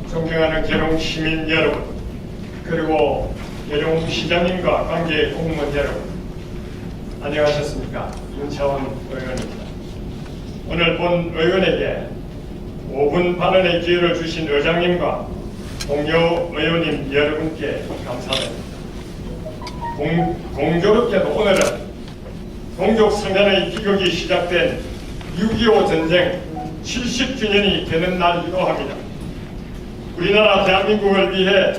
존경하는 계룡 시민 여러분, 그리고 계룡 시장님과 관계 공무원 여러분, 안녕하셨습니까? 윤차원 의원입니다. 오늘 본 의원에게 5분 발언의 기회를 주신 의장님과 동료 의원님 여러분께 감사드립니다. 공교롭게도 오늘은 동족 상간의 비극이 시작된 6.25 전쟁 70주년이 되는 날이기도 합니다. 우리나라 대한민국을 위해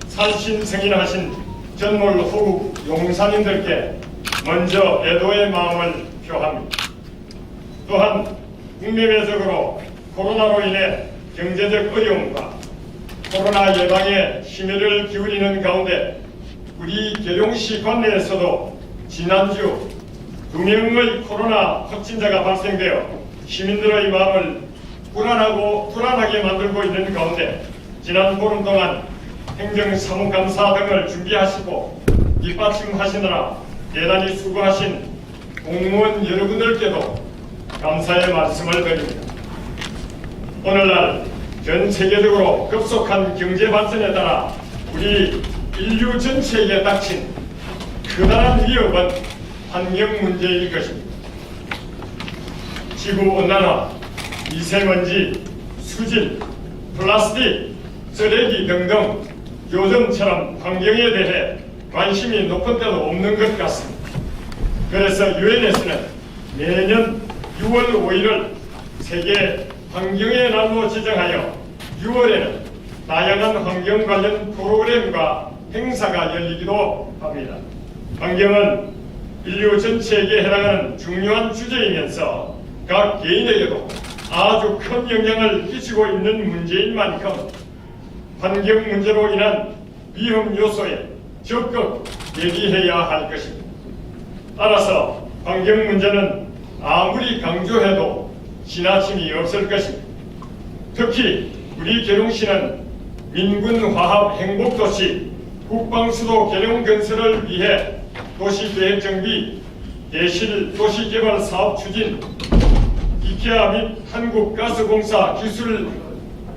살신승인하신 전몰 호국 용사님들께 먼저 애도의 마음을 표합니다. 또한 국내외적으로 코로나로 인해 경제적 어려움과 코로나 예방에 심혈을 기울이는 가운데 우리 계룡시 관내에서도 지난주 2명의 코로나 확진자가 발생되어 시민들의 마음을 불안하게 만들고 있는 가운데 지난 보름 동안 행정사무감사 등을 준비하시고 뒷받침하시느라 대단히 수고하신 공무원 여러분들께도 감사의 말씀을 드립니다. 오늘날 전 세계적으로 급속한 경제 발전에 따라 우리 인류 전체에게 닥친 커다란 위협은 환경 문제일 것입니다. 지구온난화, 미세먼지, 수질, 플라스틱, 쓰레기 등등 요즘처럼 환경에 대해 관심이 높은 때도 없는 것 같습니다. 그래서 유엔에서는 매년 6월 5일을 세계 환경의 날로 지정하여 6월에는 다양한 환경 관련 프로그램과 행사가 열리기도 합니다. 환경은 인류 전체에게 해당하는 중요한 주제이면서 각 개인에게도 아주 큰 영향을 끼치고 있는 문제인 만큼 환경 문제로 인한 위험 요소에 적극 대비해야 할 것입니다. 따라서 환경 문제는 아무리 강조해도 지나침이 없을 것입니다. 특히 우리 계룡시는 민군화합 행복도시 국방수도 계룡 건설을 위해 도시계획정비, 대실 도시개발 사업 추진, 이케아 및 한국가스공사 기술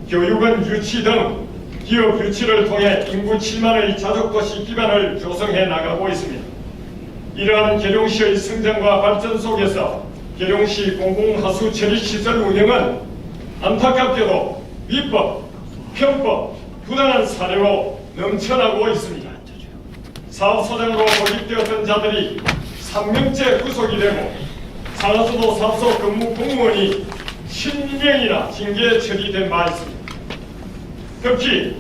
교육원 유치 등 기업 유치를 통해 인구 7만의 자족도시 기반을 조성해 나가고 있습니다. 이러한 계룡시의 성장과 발전 속에서 계룡시 공공하수 처리시설 운영은 안타깝게도 위법, 편법, 부당한 사례로 넘쳐나고 있습니다. 사업소장으로 모집되었던 자들이 3년째 구속이 되고 상하수도 사업소 근무 공무원이 10명이나 징계 처리된 바 있습니다. 특히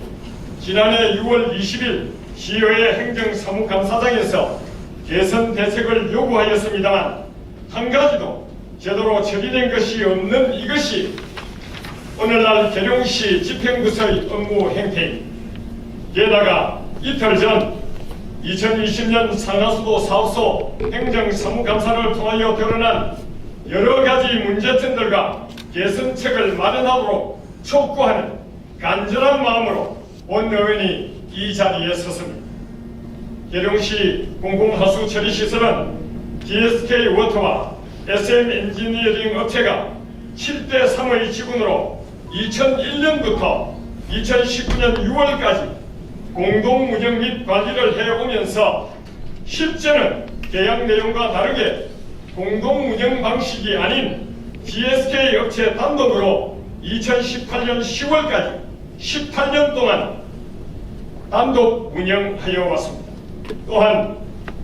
지난해 6월 20일 시의회 행정사무감사장에서 개선 대책을 요구하였습니다만 한 가지도 제대로 처리된 것이 없는 이것이 오늘날 계룡시 집행부서의 업무 행태입니다. 게다가 이틀 전 2020년 상하수도 사업소 행정사무감사를 통하여 드러난 여러 가지 문제점들과 개선책을 마련하도록 촉구하는 간절한 마음으로 본 의원이 이 자리에 섰습니다. 계룡시 공공하수 처리시설은 GSK 워터와 SM 엔지니어링 업체가 7대3의 지분으로 2001년부터 2019년 6월까지 공동 운영 및 관리를 해오면서 실제는 계약 내용과 다르게 공동 운영 방식이 아닌 GSK 업체 단독으로 2018년 10월까지 18년 동안 단독 운영하여 왔습니다. 또한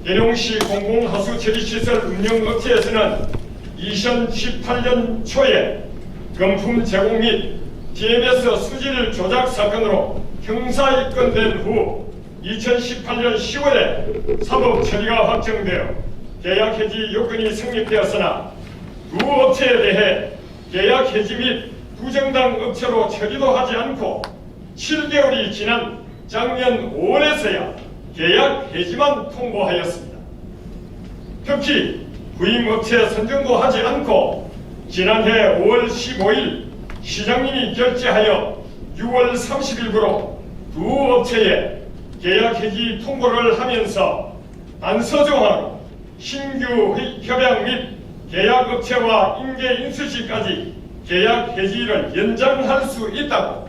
계룡시 공공하수처리시설 운영업체에서는 2018년 초에 금품 제공 및 TMS 수질 조작 사건으로 형사 입건된 후 2018년 10월에 사법 처리가 확정되어 계약 해지 요건이 성립되었으나 두 업체에 대해 계약 해지 및 부정당 업체로 처리도 하지 않고 7개월이 지난 작년 5월에서야 계약 해지만 통보하였습니다. 특히 부임 업체 선정도 하지 않고 지난해 5월 15일 시장님이 결재하여 6월 30일부로 두 업체에 계약 해지 통보를 하면서 안서정하로 신규 협약 및 계약 업체와 인계 인수시까지 계약 해지를 연장할 수 있다고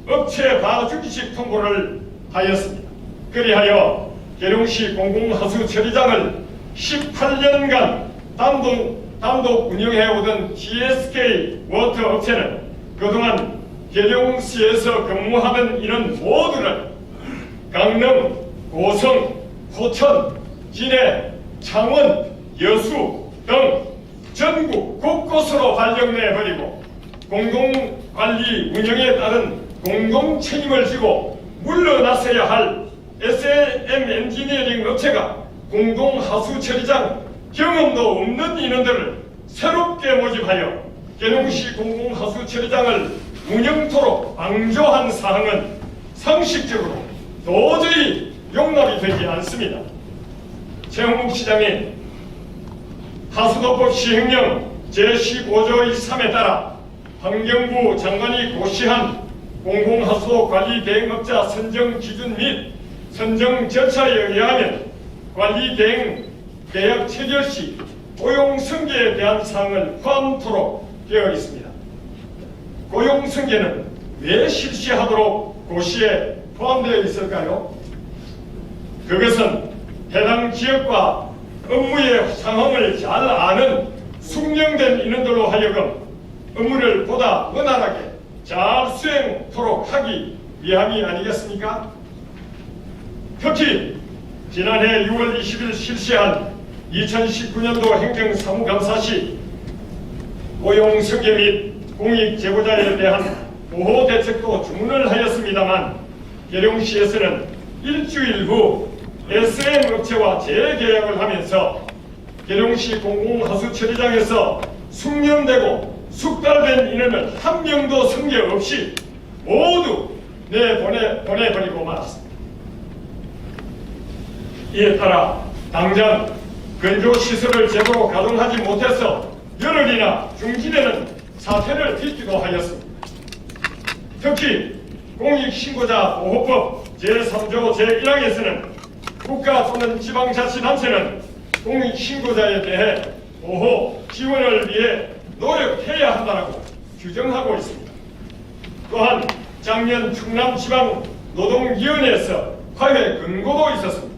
업체 봐주기식 통보를 하였습니다. 그리하여 계룡시 공공하수 처리장을 18년간 단독 운영해오던 GSK 워터 업체는 그동안 계룡시에서 근무하는 인원 모두를 강릉, 고성, 포천, 진해, 창원, 여수 등 전국 곳곳으로 발령내버리고 공동관리 운영에 따른 공동책임을 지고 물러나서야 할 SM 엔지니어링 업체가 공동하수처리장 경험도 없는 인원들을 새롭게 모집하여 계룡시 공공하수처리장을 운영토록 방조한 사항은 상식적으로 도저히 용납이 되지 않습니다. 최홍국 시장이 하수도법 시행령 제15조 1.3에 따라 환경부 장관이 고시한 공공하수도 관리 대행업자 선정 기준 및 선정 절차에 의하면 관리 대행 계약 체결 시 고용 승계에 대한 사항을 포함토록 되어 있습니다. 고용 승계는 왜 실시하도록 고시에 포함되어 있을까요? 그것은 해당 지역과 업무의 상황을 잘 아는 숙련된 인원들로 하여금 업무를 보다 원활하게 잘 수행토록 하기 위함이 아니겠습니까? 특히 지난해 6월 20일 실시한 2019년도 행정사무감사 시 고용승계 및 공익제보자에 대한 보호대책도 주문을 하였습니다만 계룡시에서는 일주일 후 SM 업체와 재계약을 하면서 계룡시 공공하수처리장에서 숙련되고 숙달된 인원을 한 명도 승계 없이 모두 보내버리고 말았습니다. 이에 따라 당장 건조시설을 제대로 가동하지 못해서 열흘이나 중지되는 사태를 빚기도 하였습니다. 특히 공익신고자 보호법 제3조 제1항에서는 국가 또는 지방자치단체는 공익신고자에 대해 보호, 지원을 위해 노력해야 한다고 규정하고 있습니다. 또한 작년 충남지방노동위원회에서 화해 근고도 있었습니다.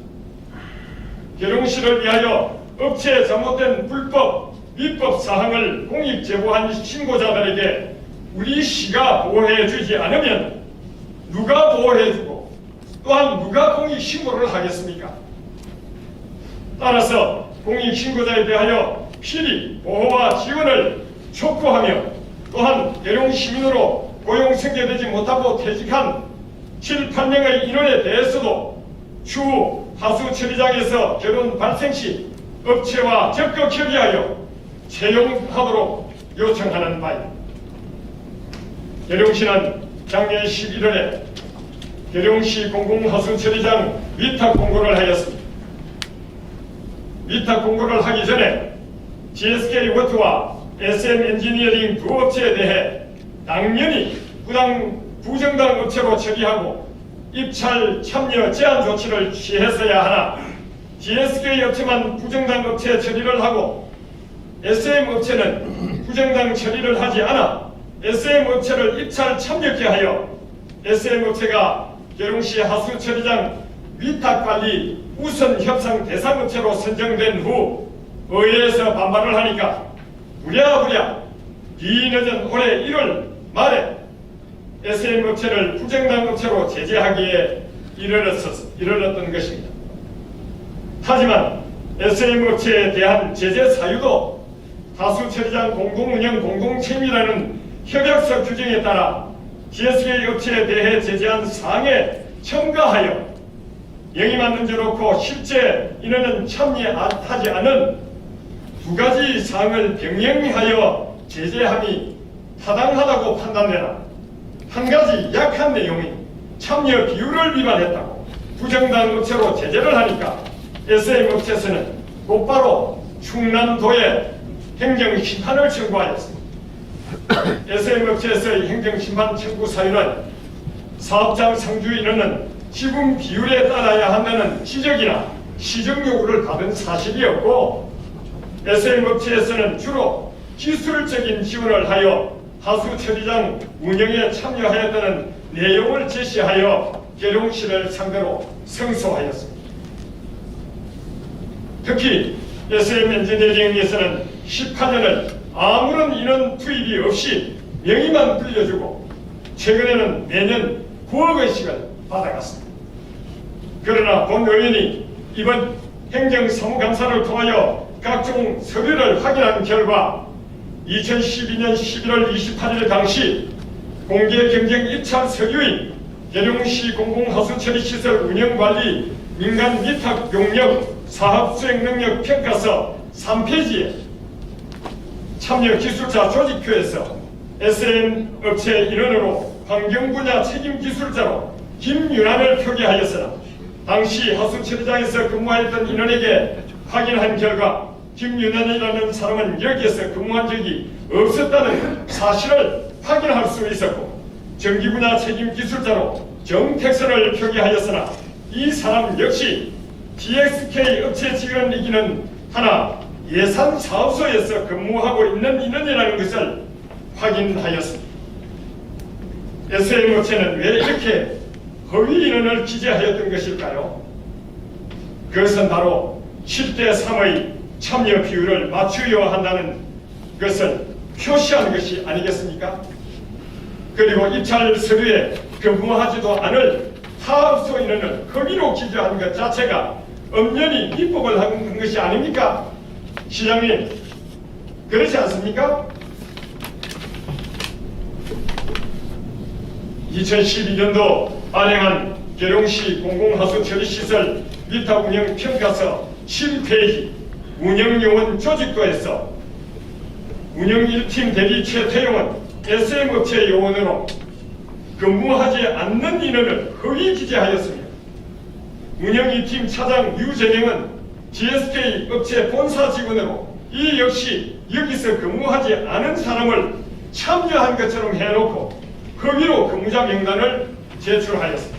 계룡시를 위하여 업체에 잘못된 불법, 위법 사항을 공익 제보한 신고자들에게 우리 시가 보호해주지 않으면 누가 보호해주고 또한 누가 공익신고를 하겠습니까? 따라서 공익신고자에 대하여 필히 보호와 지원을 촉구하며 또한 계룡시민으로 고용승계되지 못하고 퇴직한 7, 8명의 인원에 대해서도 추후 하수처리장에서 결혼 발생 시 업체와 적극 협의하여 채용하도록 요청하는 바입니다. 계룡시는 작년 11월에 계룡시 공공하수처리장 위탁 공고를 하였습니다. 위탁 공고를 하기 전에 GSK 워터와 SM 엔지니어링 두 업체에 대해 당연히 부정당 업체로 처리하고 입찰 참여 제한 조치를 취했어야 하나 GSK 업체만 부정당 업체 처리를 하고 SM 업체는 부정당 처리를 하지 않아 SM 업체를 입찰 참여케 하여 SM 업체가 계룡시 하수처리장 위탁관리 우선 협상 대상 업체로 선정된 후 의회에서 반발을 하니까 부랴부랴 뒤늦은 올해 1월 말에 SM 업체를 부정당 업체로 제재하기에 이르렀던 것입니다. 하지만 SM 업체에 대한 제재 사유도 하수처리장 공동운영 공동체임이라는 협약서 규정에 따라 GSK 업체에 대해 제재한 사항에 첨가하여 영위만 얹어놓고 실제 인원은 참여하지 않은 두 가지 사항을 병행하여 제재함이 타당하다고 판단되나 한 가지 약한 내용이 참여 비율을 위반했다고 부정당 업체로 제재를 하니까 SM 업체에서는 곧바로 충남도에 행정심판을 청구하였습니다. SM 업체에서의 행정심판 청구 사유는 사업장 상주 인원은 지분 비율에 따라야 한다는 지적이나 시정 요구를 받은 사실이었고 SM 업체에서는 주로 기술적인 지원을 하여 하수 처리장 운영에 참여하였다는 내용을 제시하여 계룡시를 상대로 승소하였습니다. 특히 SM 엔지니어링에서는 18년을 아무런 인원 투입이 없이 명의만 불려주고 최근에는 매년 9억 원씩을 받아갔습니다. 그러나 본 의원이 이번 행정사무감사를 통하여 각종 서류를 확인한 결과 2012년 11월 28일 당시 공개경쟁 입찰 서류인 계룡시 공공하수처리시설 운영관리 민간 위탁 용역 사업수행 능력 평가서 3페이지에 참여 기술자 조직표에서 SM 업체 인원으로 환경분야 책임기술자로 김윤환을 표기하였으나 당시 하수처리장에서 근무하였던 인원에게 확인한 결과 김윤환이라는 사람은 여기에서 근무한 적이 없었다는 사실을 확인할 수 있었고 전기분야 책임기술자로 정택선을 표기하였으나 이 사람 역시 TXK 업체 직원이기는 하나 예산사업소에서 근무하고 있는 인원이라는 것을 확인하였습니다. SM 업체는 왜 이렇게 허위 인원을 기재하였던 것일까요? 그것은 바로 7대3의 참여 비율을 맞추어야 한다는 것을 표시한 것이 아니겠습니까? 그리고 입찰 서류에 근무하지도 않을 사업소 인원을 허위로 기재한 것 자체가 엄연히 입법을 한 것이 아닙니까? 시장님, 그렇지 않습니까? 2012년도 발행한 계룡시 공공하수처리시설 위탁운영평가서 7페이지 운영요원 조직도에서 운영 1팀 대리 최태용은 SM업체 요원으로 근무하지 않는 인원을 허위 기재하였습니다. 운영 2팀 차장 유재명은 GSK 업체 본사 직원으로 이 역시 여기서 근무하지 않은 사람을 참여한 것처럼 해놓고 허위로 근무자 명단을 제출하였습니다.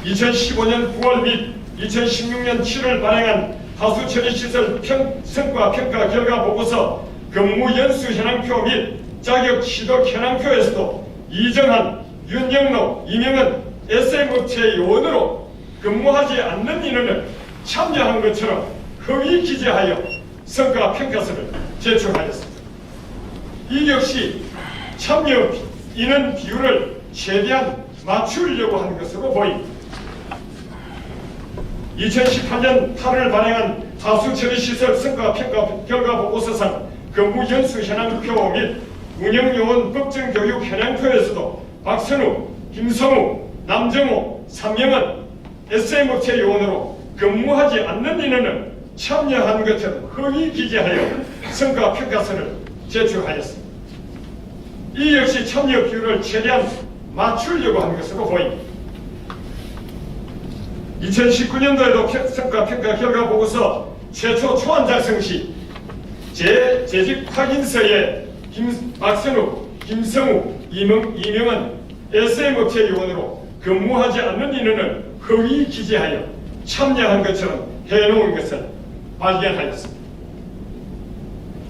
2015년 9월 및 2016년 7월 발행한 하수처리시설 성과 평가 결과 보고서 근무 연수 현황표 및 자격 취득 현황표에서도 이정한, 윤영록, 이명은 SM업체 요원으로 근무하지 않는 인원을 참여한 것처럼 허위 기재하여 성과 평가서를 제출하였습니다. 이 역시 참여 인원 비율을 최대한 맞추려고 하는 것으로 보입니다. 2018년 8월 발행한 하수처리시설 성과 평가 결과 보고서상 근무 연수 현황표 및 운영요원 법정교육 현황표에서도 박선우, 김성우, 남정호, 삼명은 SM업체 요원으로 근무하지 않는 인원을 참여한 것처럼 허위 기재하여 성과 평가서를 제출하였습니다. 이 역시 참여 비율을 최대한 맞추려고 하는 것으로 보입니다. 2019년도에도 성과 평가 결과 보고서 최초 초안 작성 시 재직 확인서에 박선우, 김성우, 이명은 SM업체 요원으로 근무하지 않는 인원을 허위 기재하여 참여한 것처럼 해놓은 것을 발견하였습니다.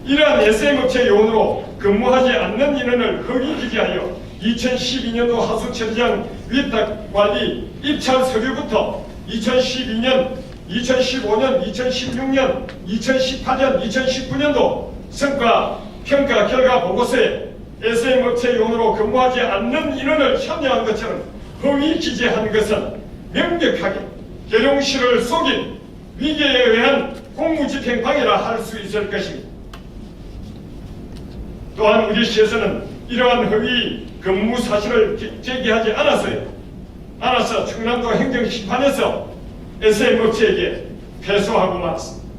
이러한 SM업체 요원으로 근무하지 않는 인원을 허위 기재하여 2012년도 하수처리장 위탁관리 입찰 서류부터 2012년, 2015년, 2016년, 2018년, 2019년도 성과 평가 결과 보고서에 SM업체 요원으로 근무하지 않는 인원을 참여한 것처럼 허위 기재한 것은 명백하게 계룡시를 속인 위계에 의한 공무집행방해라 할 수 있을 것입니다. 또한 우리 시에서는 이러한 허위 근무 사실을 제기하지 않아서 충남도 행정심판에서 SM업체에게 패소하고 말았습니다.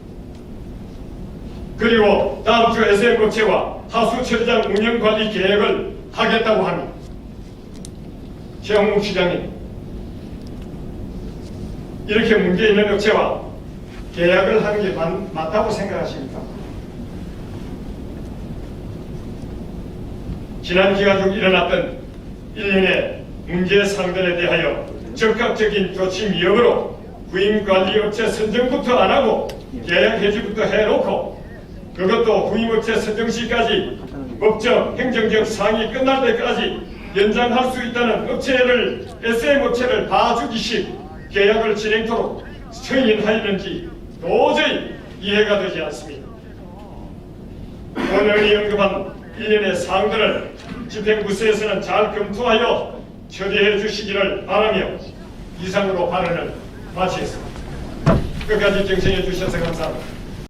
그리고 다음 주 SM업체와 하수처리장 운영관리 계획을 하겠다고 합니다. 최홍묵 시장님, 이렇게 문제 있는 업체와 계약을 하는 게 맞다고 생각하십니까? 지난 기간 중 일어났던 일련의 문제 사항들에 대하여 적극적인 조치 미흡으로 후임관리업체 선정부터 안 하고 계약 해지부터 해놓고 그것도 후임업체 선정 시까지 법적, 행정적 사항이 끝날 때까지 연장할 수 있다는 SM 업체를 봐주기식 계약을 진행토록 승인하였는지 도저히 이해가 되지 않습니다. 오늘 언급한 일련의 사항들을 집행부서에서는 잘 검토하여 처리해 주시기를 바라며 이상으로 발언을 마치겠습니다. 끝까지 경청해 주셔서 감사합니다.